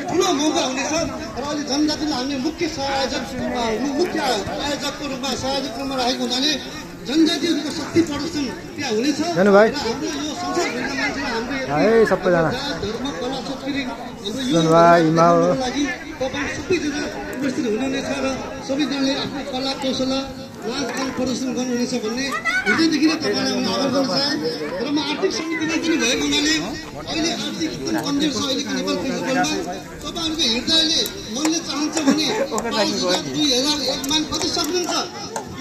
ठुलो मौका हुनेछ र अहिले जनजातिले हामीले मुख्य आयोजकको रूपमा संयोजकको रूपमा राखेको हुनाले जनजातिहरूको शक्ति प्रदर्शन त्यहाँ हुनेछ र हाम्रो यो संसारभरिका मान्छेलाई हाम्रो सबैजना धर्म कला संस्कृति हाम्रो यो लागि तपाईँ सबैजना उपस्थित हुनुहुनेछ र सबैजनाले आफ्नो कला कौशल नाचगान प्रदर्शन गर्नुहुनेछ भन्ने हृदयदेखि नै तपाईँलाई म आभार गर्न चाहे र म आर्थिक समितिमा पनि भएको हुनाले अहिले आर्थिक एकदम कमजोर छ अहिलेको नेपाल फेस्टिभलमा तपाईँहरूको हृदयले मनले चाहन्छ भने 5,000 2,000 1 मान कति सक्नुहुन्छ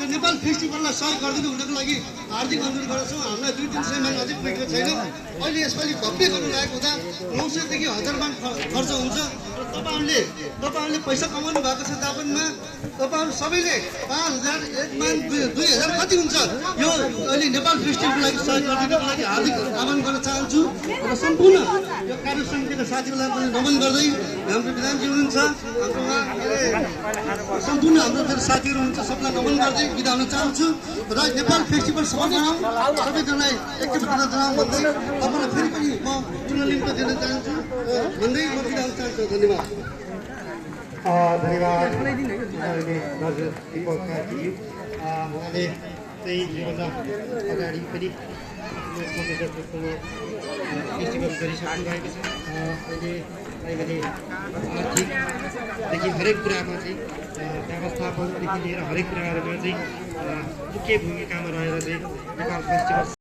यो नेपाल फेस्टिभललाई सहयोग गरिदिनु हुनको लागि हार्दिक अनुरोध गर्दछौँ हामीलाई 2-3 सय मान अझै पुगेको छैन अहिले यसपालि भव्य गर्नु लागेको हुँदा 900 देखि 1000 मान खर्च हुन्छ र तपाईँहरूले पैसा कमाउनु भएको छ तापनिमा तपाईँहरू सबैले 5,000 1 मान 2,000 कति हुन्छ यो अहिले नेपाल फेस्टिभलको लागि सहयोग गरिदिनुको लागि हार्दिक आह्वान गर्न चाहन्छु र सम्पूर्ण यो कार्य समितिका साथीहरूलाई पनि नमन गर्दै हाम्रो विधानजी हुनुहुन्छ हाम्रो सम्पूर्ण हाम्रो साथीहरू हुनुहुन्छ सबैलाई नमन गर्दै बिदा हुन चाहन्छु र नेपाल फेस्टिभल सफल बनाऊ सबैजनालाई एकैचोटि जनाऊ भन्दै तपाईँलाई फेरि पनि म टुर्नामेन्ट दिन चाहन्छु भन्दै म बिदा हुन चाहन्छु धन्यवाद उहाँले चाहिँ योभन्दा अगाडि पनि फेस्टिभल गरिसक्नु भएको छ अहिले आर्थिकदेखि हरेक कुरामा चाहिँ व्यवस्थापनदेखि लिएर हरेक कुराहरूमा चाहिँ मुख्य भूमिकामा रहेर चाहिँ नेपाल फेस्टिभल